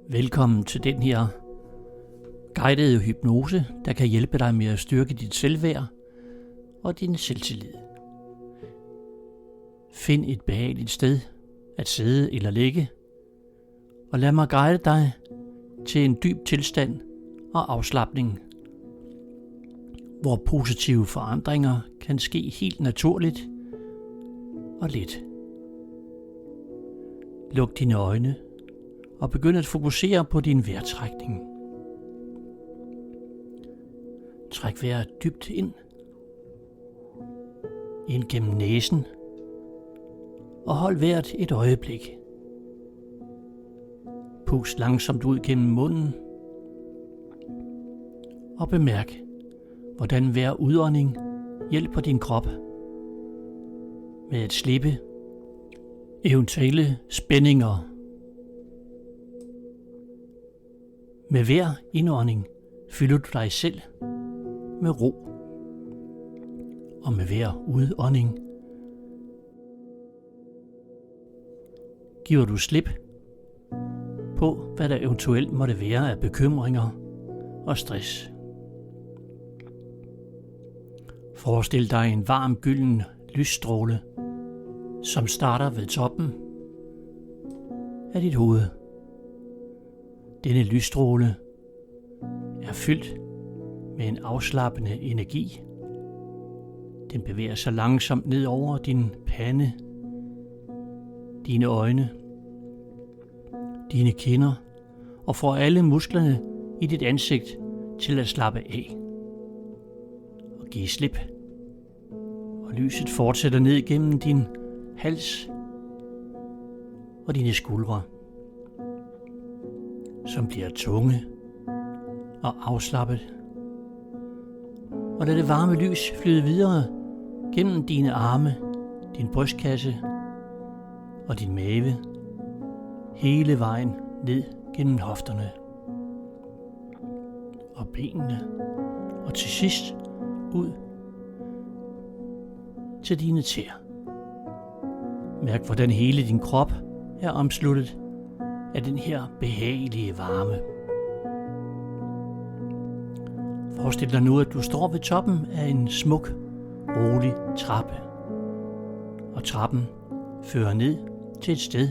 Velkommen til den her guidede hypnose, der kan hjælpe dig med at styrke dit selvværd og din selvtillid. Find et behageligt sted at sidde eller ligge, og lad mig guide dig til en dyb tilstand og afslapning, hvor positive forandringer kan ske helt naturligt og let. Luk dine øjne og begynd at fokusere på din vejrtrækning. Træk vejret dybt ind gennem næsen og hold vejret et øjeblik. Pust langsomt ud gennem munden og bemærk, hvordan hver udånding hjælper din krop med at slippe eventuelle spændinger. Med hver indånding fylder du dig selv med ro, og med hver udånding giver du slip på, hvad der eventuelt måtte være af bekymringer og stress. Forestil dig en varm gylden lysstråle, som starter ved toppen af dit hoved. Denne lysstråle er fyldt med en afslappende energi. Den bevæger sig langsomt ned over din pande, dine øjne, dine kinder og får alle musklerne i dit ansigt til at slappe af og give slip. Og lyset fortsætter ned gennem din hals og dine skuldre, som bliver tunge og afslappet. Og lad det varme lys flyde videre gennem dine arme, din brystkasse og din mave, hele vejen ned gennem hofterne og benene, og til sidst ud til dine tæer. Mærk, hvordan hele din krop er omsluttet af den her behagelige varme. Forestil dig nu, at du står ved toppen af en smuk, rolig trappe. Og trappen fører ned til et sted,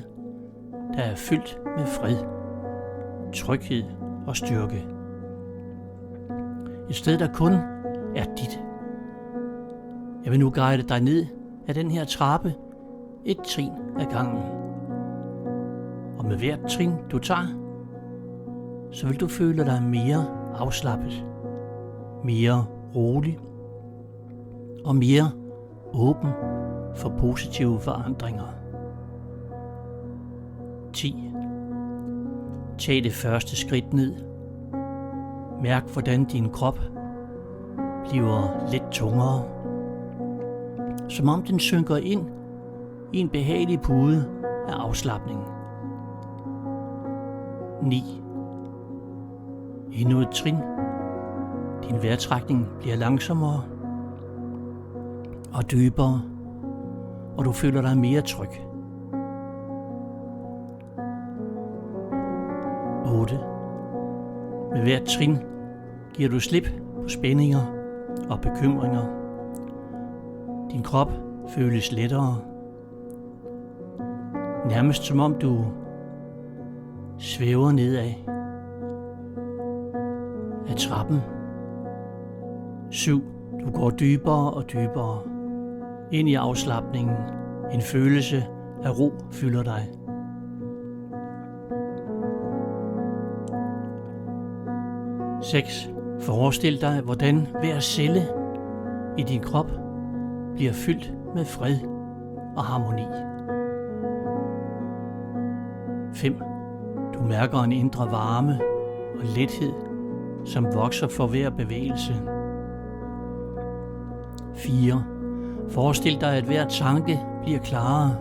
der er fyldt med fred, tryghed og styrke. Et sted, der kun er dit. Jeg vil nu guide dig ned ad den her trappe, et trin ad gangen. Og med hvert trin, du tager, så vil du føle dig mere afslappet, mere rolig og mere åben for positive forandringer. 10. Tag det første skridt ned. Mærk, hvordan din krop bliver lidt tungere, som om den synker ind i en behagelig pude af afslapning. 9. Endnu et trin. Din vejrtrækning bliver langsommere og dybere, og du føler dig mere tryg. 8. Med hvert trin giver du slip på spændinger og bekymringer. Din krop føles lettere, nærmest som om du svæver nedad af trappen. 7. Du går dybere og dybere ind i afslapningen. En følelse af ro fylder dig. 6. Forestil dig, hvordan hver celle i din krop bliver fyldt med fred og harmoni. 5. Du mærker en indre varme og lethed, som vokser for hver bevægelse. 4. Forestil dig, at hver tanke bliver klarere,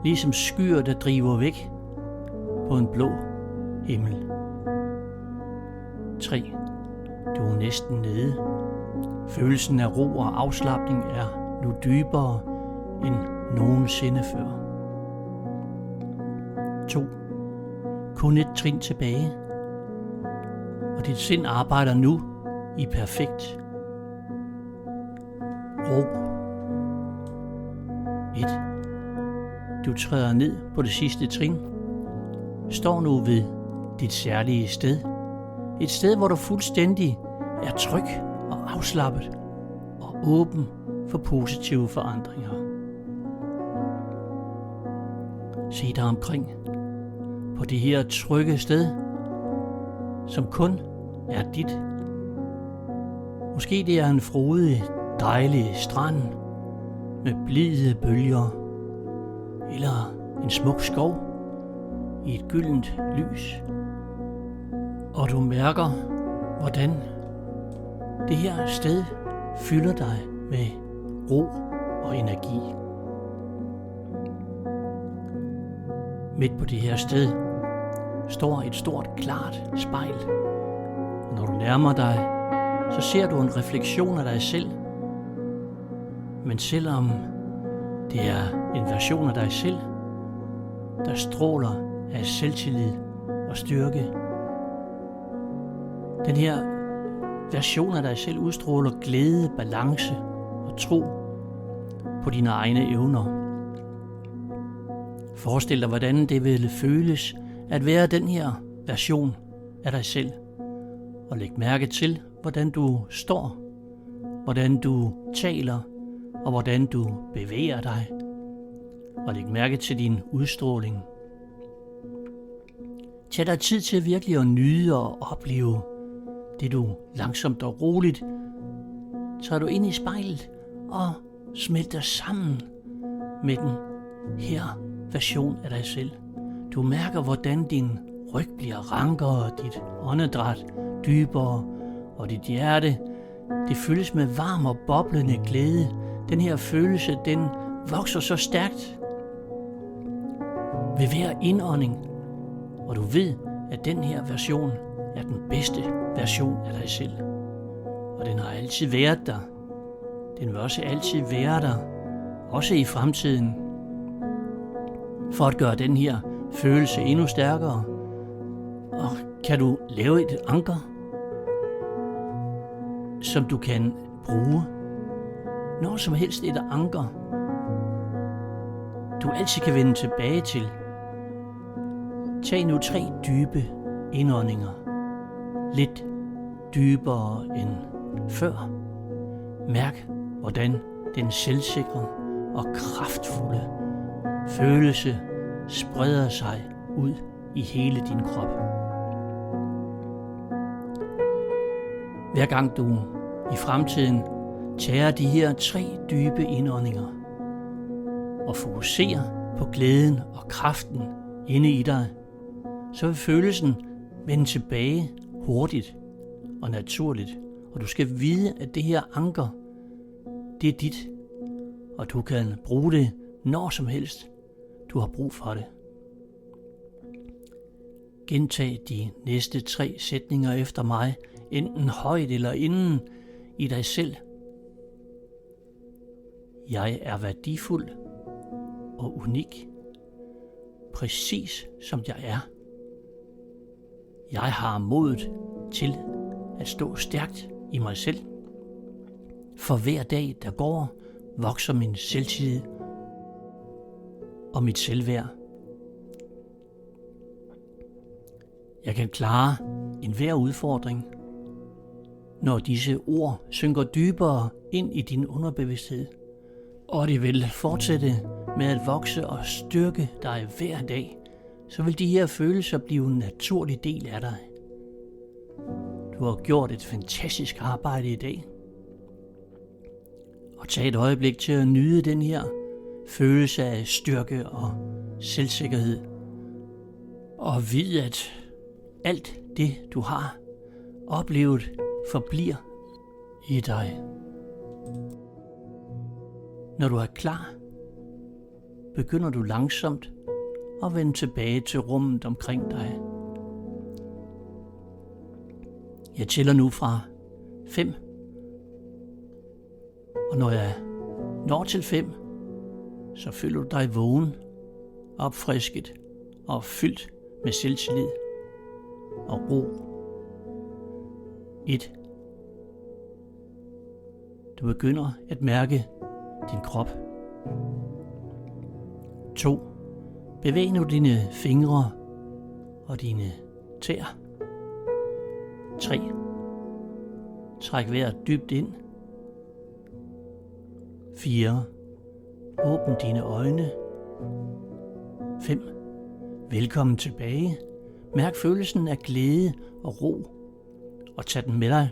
ligesom skyer, der driver væk på en blå himmel. 3. Du er næsten nede. Følelsen af ro og afslapning er nu dybere end nogensinde før. 2. kun et trin tilbage, og dit sind arbejder nu i perfekt ro. 1. Du træder ned på det sidste trin. Står nu ved dit særlige sted. Et sted, hvor du fuldstændig er tryg og afslappet og åben for positive forandringer. Se dig omkring på det her trygge sted, som kun er dit. Måske det er en frodig, dejlig strand med blide bølger, eller en smuk skov i et gyldent lys. Og du mærker, hvordan det her sted fylder dig med ro og energi. Midt på det her sted står et stort, klart spejl. Og når du nærmer dig, så ser du en refleksion af dig selv. Men selvom det er en version af dig selv, der stråler af selvtillid og styrke. Den her version af dig selv udstråler glæde, balance og tro på dine egne evner. Forestil dig, hvordan det ville føles at være den her version af dig selv. Og læg mærke til, hvordan du står, hvordan du taler og hvordan du bevæger dig. Og læg mærke til din udstråling. Tag dig tid til virkelig at nyde og opleve det, du langsomt og roligt tager du ind i spejlet og smelter sammen med den her version af dig selv. Du mærker, hvordan din ryg bliver rankere, dit åndedræt dybere, og dit hjerte, det fyldes med varm og boblende glæde. Den her følelse, den vokser så stærkt ved hver indånding, og du ved, at den her version er den bedste version af dig selv. Og den har altid været der. Den vil også altid være der, også i fremtiden. For at gøre den her følelse endnu stærkere, og kan du lave et anker, som du kan bruge når som helst, et anker, du altid kan vende tilbage til. Tag nu 3 dybe indåndinger, lidt dybere end før. Mærk, hvordan den selvsikre og kraftfulde følelse spreder sig ud i hele din krop. Hver gang du i fremtiden tager de her 3 dybe indåndinger og fokuserer på glæden og kraften inde i dig, så vil følelsen vende tilbage hurtigt og naturligt. Og du skal vide, at det her anker, det er dit, og du kan bruge det når som helst, du har brug for det. Gentag de næste 3 sætninger efter mig, enten højt eller inden i dig selv. Jeg er værdifuld og unik, præcis som jeg er. Jeg har modet til at stå stærkt i mig selv. For hver dag, der går, vokser min selvtillid og mit selvværd. Jeg kan klare enhver udfordring, når disse ord synker dybere ind i din underbevidsthed, og det vil fortsætte med at vokse og styrke dig hver dag, så vil de her følelser blive en naturlig del af dig. Du har gjort et fantastisk arbejde i dag. Og tag et øjeblik til at nyde den her følelse af styrke og selvsikkerhed. Og vide, at alt det, du har oplevet, forbliver i dig. Når du er klar, begynder du langsomt at vende tilbage til rummet omkring dig. Jeg tæller nu fra 5. Og når jeg når til 5, så føler du dig vågen, opfrisket og fyldt med selvtillid og ro. 1. Du begynder at mærke din krop. 2. Bevæg nu dine fingre og dine tæer. 3. Træk vejret dybt ind. 4. Åbn dine øjne. 5. Velkommen tilbage. Mærk følelsen af glæde og ro, og tag den med dig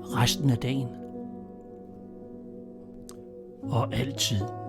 resten af dagen. Og altid.